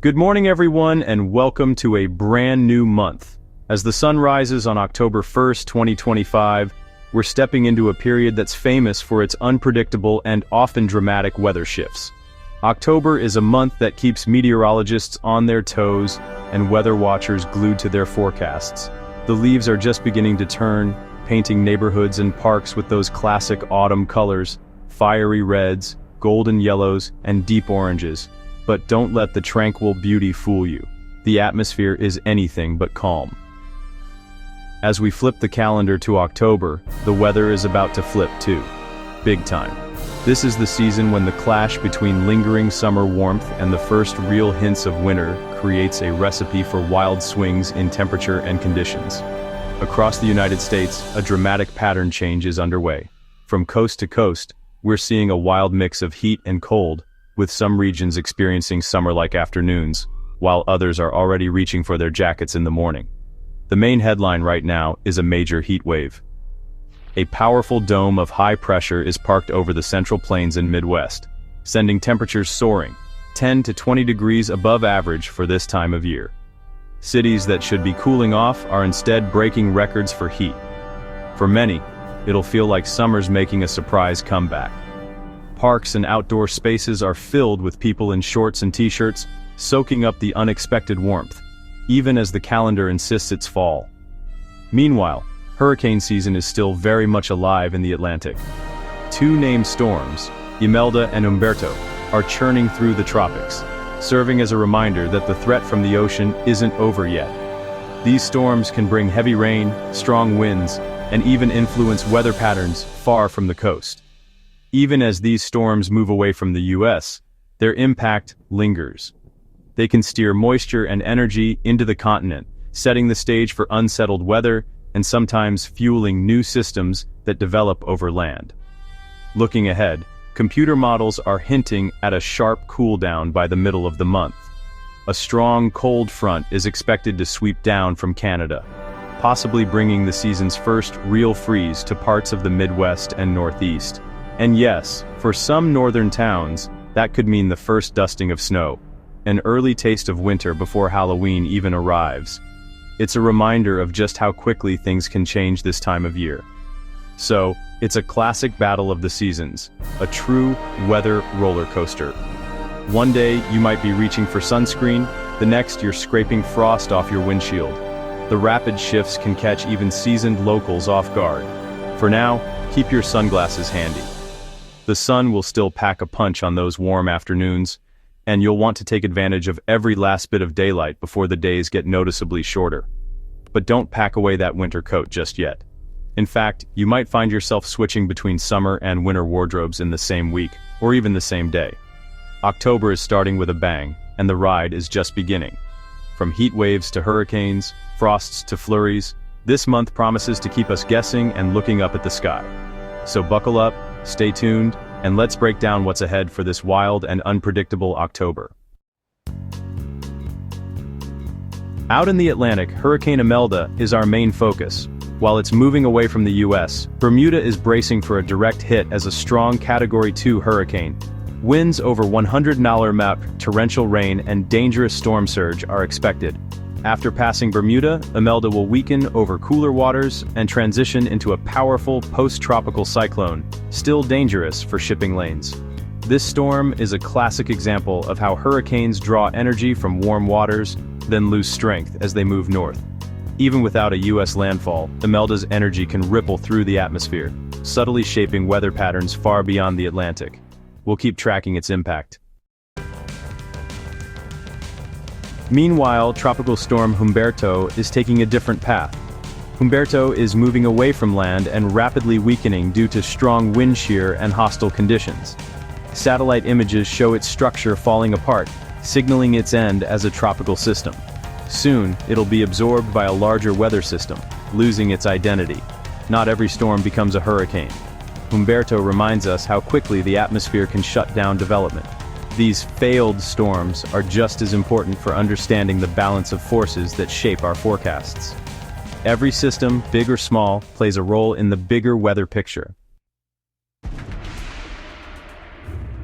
Good morning everyone and welcome to a brand new month. As the sun rises on October 1st, 2025, we're stepping into a period that's famous for its unpredictable and often dramatic weather shifts. October is a month that keeps meteorologists on their toes and weather watchers glued to their forecasts. The leaves are just beginning to turn, painting neighborhoods and parks with those classic autumn colors, fiery reds, golden yellows, and deep oranges. But don't let the tranquil beauty fool you. The atmosphere is anything but calm. As we flip the calendar to October, the weather is about to flip too. Big time. This is the season when the clash between lingering summer warmth and the first real hints of winter creates a recipe for wild swings in temperature and conditions. Across the United States, a dramatic pattern change is underway. From coast to coast, we're seeing a wild mix of heat and cold, with some regions experiencing summer-like afternoons, while others are already reaching for their jackets in the morning. The main headline right now is a major heat wave. A powerful dome of high pressure is parked over the Central Plains and Midwest, sending temperatures soaring, 10 to 20 degrees above average for this time of year. Cities that should be cooling off are instead breaking records for heat. For many, it'll feel like summer's making a surprise comeback. Parks and outdoor spaces are filled with people in shorts and t-shirts, soaking up the unexpected warmth, even as the calendar insists it's fall. Meanwhile, hurricane season is still very much alive in the Atlantic. Two named storms, Imelda and Humberto, are churning through the tropics, serving as a reminder that the threat from the ocean isn't over yet. These storms can bring heavy rain, strong winds, and even influence weather patterns far from the coast. Even as these storms move away from the U.S., their impact lingers. They can steer moisture and energy into the continent, setting the stage for unsettled weather and sometimes fueling new systems that develop over land. Looking ahead, computer models are hinting at a sharp cooldown by the middle of the month. A strong cold front is expected to sweep down from Canada, possibly bringing the season's first real freeze to parts of the Midwest and Northeast. And yes, for some northern towns, that could mean the first dusting of snow, an early taste of winter before Halloween even arrives. It's a reminder of just how quickly things can change this time of year. So, it's a classic battle of the seasons, a true weather roller coaster. One day you might be reaching for sunscreen, the next you're scraping frost off your windshield. The rapid shifts can catch even seasoned locals off guard. For now, keep your sunglasses handy. The sun will still pack a punch on those warm afternoons, and you'll want to take advantage of every last bit of daylight before the days get noticeably shorter. But don't pack away that winter coat just yet. In fact, you might find yourself switching between summer and winter wardrobes in the same week, or even the same day. October is starting with a bang, and the ride is just beginning. From heat waves to hurricanes, frosts to flurries, this month promises to keep us guessing and looking up at the sky. So buckle up, stay tuned, and let's break down what's ahead for this wild and unpredictable October. Out in the Atlantic, Hurricane Imelda is our main focus. While it's moving away from the U.S., Bermuda is bracing for a direct hit as a strong Category 2 hurricane. Winds over 100 mile torrential rain and dangerous storm surge are expected. After passing Bermuda, Imelda will weaken over cooler waters and transition into a powerful post-tropical cyclone, still dangerous for shipping lanes. This storm is a classic example of how hurricanes draw energy from warm waters, then lose strength as they move north. Even without a U.S. landfall, Imelda's energy can ripple through the atmosphere, subtly shaping weather patterns far beyond the Atlantic. We'll keep tracking its impact. Meanwhile, Tropical Storm Humberto is taking a different path. Humberto is moving away from land and rapidly weakening due to strong wind shear and hostile conditions. Satellite images show its structure falling apart, signaling its end as a tropical system. Soon, it'll be absorbed by a larger weather system, losing its identity. Not every storm becomes a hurricane. Humberto reminds us how quickly the atmosphere can shut down development. These failed storms are just as important for understanding the balance of forces that shape our forecasts. Every system, big or small, plays a role in the bigger weather picture.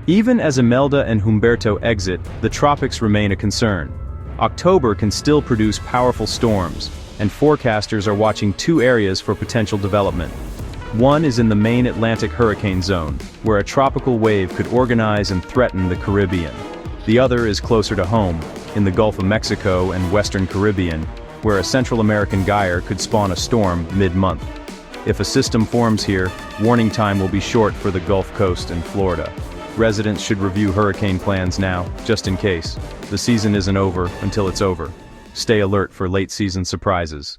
Even as Imelda and Humberto exit, the tropics remain a concern. October can still produce powerful storms, and forecasters are watching two areas for potential development. One is in the main Atlantic hurricane zone, where a tropical wave could organize and threaten the Caribbean. The other is closer to home, in the Gulf of Mexico and Western Caribbean, where a Central American gyre could spawn a storm mid-month. If a system forms here, warning time will be short for the Gulf Coast and Florida. Residents should review hurricane plans now, just in case. The season isn't over until it's over. Stay alert for late-season surprises.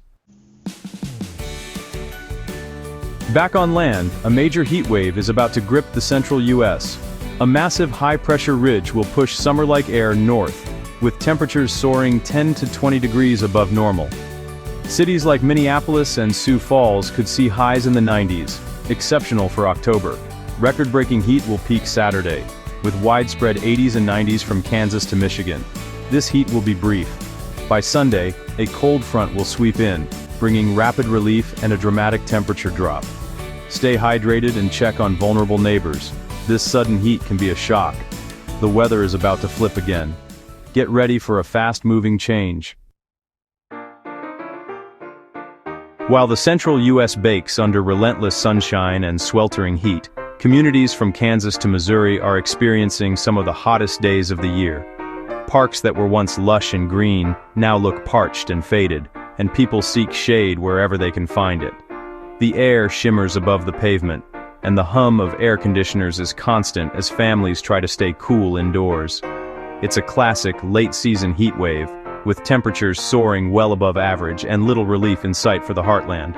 Back on land, a major heat wave is about to grip the central U.S. A massive high-pressure ridge will push summer-like air north, with temperatures soaring 10 to 20 degrees above normal. Cities like Minneapolis and Sioux Falls could see highs in the 90s, exceptional for October. Record-breaking heat will peak Saturday, with widespread 80s and 90s from Kansas to Michigan. This heat will be brief. By Sunday, a cold front will sweep in, bringing rapid relief and a dramatic temperature drop. Stay hydrated and check on vulnerable neighbors. This sudden heat can be a shock. The weather is about to flip again. Get ready for a fast-moving change. While the central U.S. bakes under relentless sunshine and sweltering heat, communities from Kansas to Missouri are experiencing some of the hottest days of the year. Parks that were once lush and green now look parched and faded, and people seek shade wherever they can find it. The air shimmers above the pavement, and the hum of air conditioners is constant as families try to stay cool indoors. It's a classic late-season heat wave, with temperatures soaring well above average and little relief in sight for the heartland.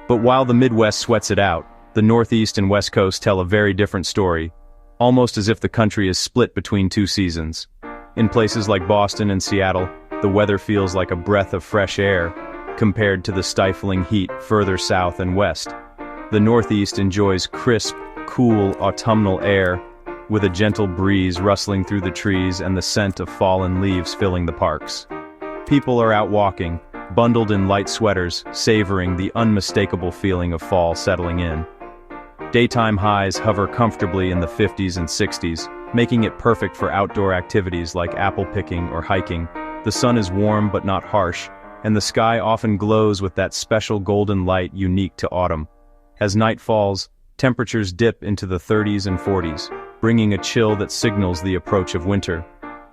But while the Midwest sweats it out, the Northeast and West Coast tell a very different story, almost as if the country is split between two seasons. In places like Boston and Seattle, the weather feels like a breath of fresh air, compared to the stifling heat further south and west. The Northeast enjoys crisp, cool autumnal air, with a gentle breeze rustling through the trees and the scent of fallen leaves filling the parks. People are out walking, bundled in light sweaters, savoring the unmistakable feeling of fall settling in. Daytime highs hover comfortably in the 50s and 60s, making it perfect for outdoor activities like apple picking or hiking. The sun is warm but not harsh, and the sky often glows with that special golden light unique to autumn. As night falls, temperatures dip into the 30s and 40s, bringing a chill that signals the approach of winter.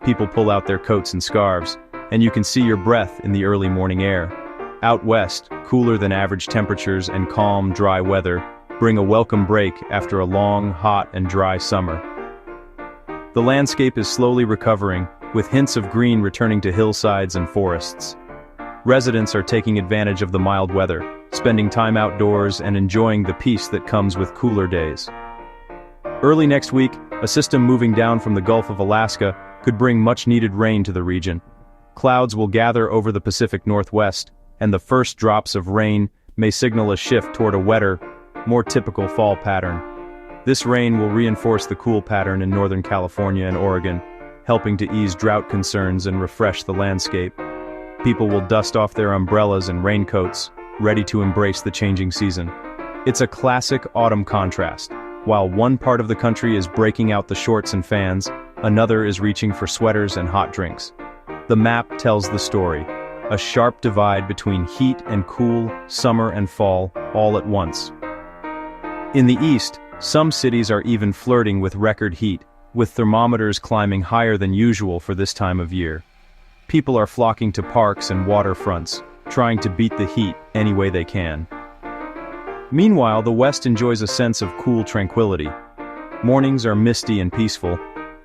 People pull out their coats and scarves, and you can see your breath in the early morning air. Out west, cooler than average temperatures and calm, dry weather bring a welcome break after a long, hot and dry summer. The landscape is slowly recovering, with hints of green returning to hillsides and forests. Residents are taking advantage of the mild weather, spending time outdoors and enjoying the peace that comes with cooler days. Early next week, a system moving down from the Gulf of Alaska could bring much-needed rain to the region. Clouds will gather over the Pacific Northwest, and the first drops of rain may signal a shift toward a wetter, more typical fall pattern. This rain will reinforce the cool pattern in Northern California and Oregon, helping to ease drought concerns and refresh the landscape. People will dust off their umbrellas and raincoats, ready to embrace the changing season. It's a classic autumn contrast. While one part of the country is breaking out the shorts and fans, another is reaching for sweaters and hot drinks. The map tells the story, a sharp divide between heat and cool, summer and fall, all at once. In the east, some cities are even flirting with record heat, with thermometers climbing higher than usual for this time of year. People are flocking to parks and waterfronts, trying to beat the heat any way they can. Meanwhile, the west enjoys a sense of cool tranquility. Mornings are misty and peaceful,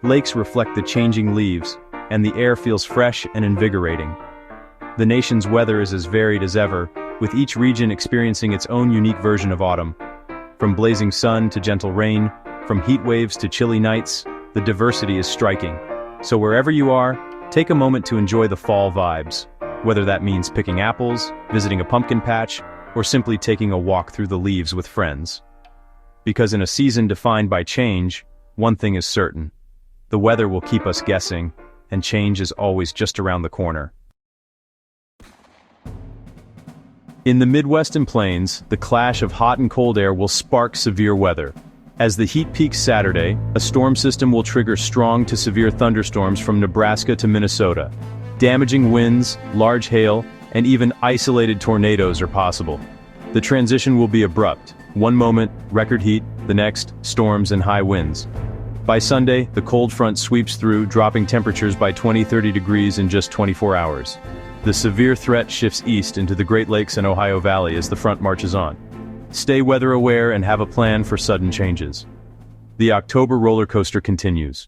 lakes reflect the changing leaves, and the air feels fresh and invigorating. The nation's weather is as varied as ever, with each region experiencing its own unique version of autumn. From blazing sun to gentle rain, from heat waves to chilly nights, the diversity is striking. So wherever you are, take a moment to enjoy the fall vibes, whether that means picking apples, visiting a pumpkin patch, or simply taking a walk through the leaves with friends. Because in a season defined by change, one thing is certain: the weather will keep us guessing, and change is always just around the corner. In the Midwest and Plains, the clash of hot and cold air will spark severe weather. As the heat peaks Saturday, a storm system will trigger strong to severe thunderstorms from Nebraska to Minnesota. Damaging winds, large hail, and even isolated tornadoes are possible. The transition will be abrupt. One moment, record heat, the next, storms and high winds. By Sunday, the cold front sweeps through, dropping temperatures by 20–30 degrees in just 24 hours. The severe threat shifts east into the Great Lakes and Ohio Valley as the front marches on. Stay weather aware and have a plan for sudden changes. The October roller coaster continues.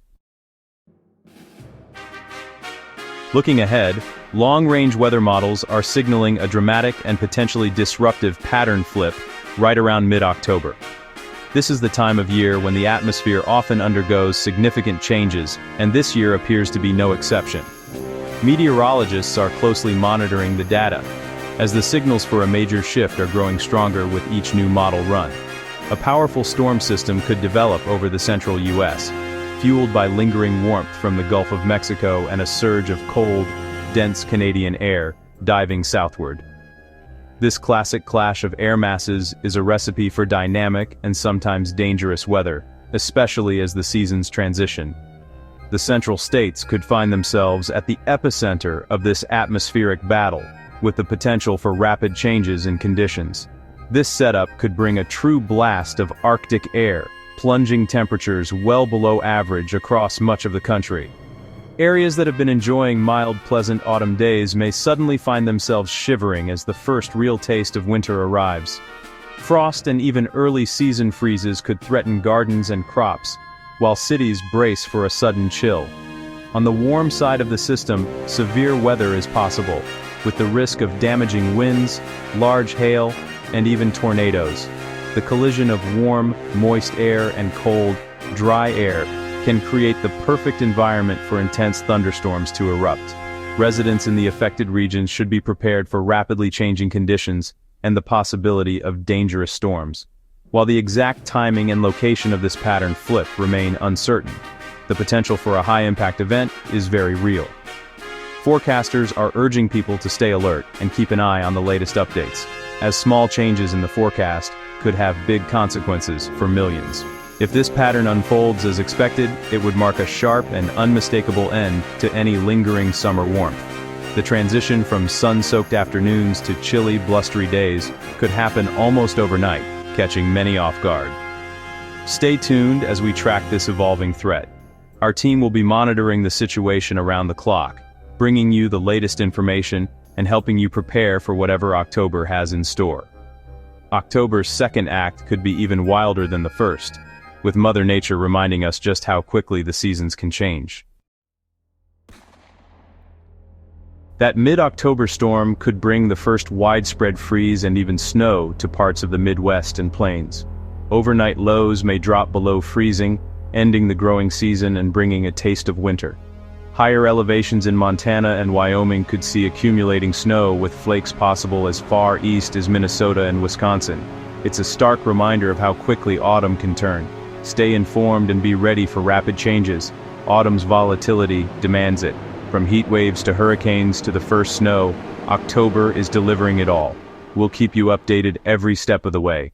Looking ahead, long-range weather models are signaling a dramatic and potentially disruptive pattern flip right around mid-October. This is the time of year when the atmosphere often undergoes significant changes, and this year appears to be no exception. Meteorologists are closely monitoring the data, as the signals for a major shift are growing stronger with each new model run. A powerful storm system could develop over the central U.S., fueled by lingering warmth from the Gulf of Mexico and a surge of cold, dense Canadian air diving southward. This classic clash of air masses is a recipe for dynamic and sometimes dangerous weather, especially as the seasons transition. The central states could find themselves at the epicenter of this atmospheric battle, with the potential for rapid changes in conditions. This setup could bring a true blast of Arctic air, plunging temperatures well below average across much of the country. Areas that have been enjoying mild, pleasant autumn days may suddenly find themselves shivering as the first real taste of winter arrives. Frost and even early season freezes could threaten gardens and crops, while cities brace for a sudden chill. On the warm side of the system, severe weather is possible, with the risk of damaging winds, large hail, and even tornadoes. The collision of warm, moist air and cold, dry air can create the perfect environment for intense thunderstorms to erupt. Residents in the affected regions should be prepared for rapidly changing conditions and the possibility of dangerous storms. While the exact timing and location of this pattern flip remain uncertain, the potential for a high-impact event is very real. Forecasters are urging people to stay alert and keep an eye on the latest updates, as small changes in the forecast could have big consequences for millions. If this pattern unfolds as expected, it would mark a sharp and unmistakable end to any lingering summer warmth. The transition from sun-soaked afternoons to chilly, blustery days could happen almost overnight, catching many off guard. Stay tuned as we track this evolving threat. Our team will be monitoring the situation around the clock, bringing you the latest information and helping you prepare for whatever October has in store. October's second act could be even wilder than the first, with Mother Nature reminding us just how quickly the seasons can change. That mid-October storm could bring the first widespread freeze and even snow to parts of the Midwest and plains. Overnight lows may drop below freezing, ending the growing season and bringing a taste of winter. Higher elevations in Montana and Wyoming could see accumulating snow with flakes possible as far east as Minnesota and Wisconsin. It's a stark reminder of how quickly autumn can turn. Stay informed and be ready for rapid changes. Autumn's volatility demands it. From heat waves to hurricanes to the first snow, October is delivering it all. We'll keep you updated every step of the way.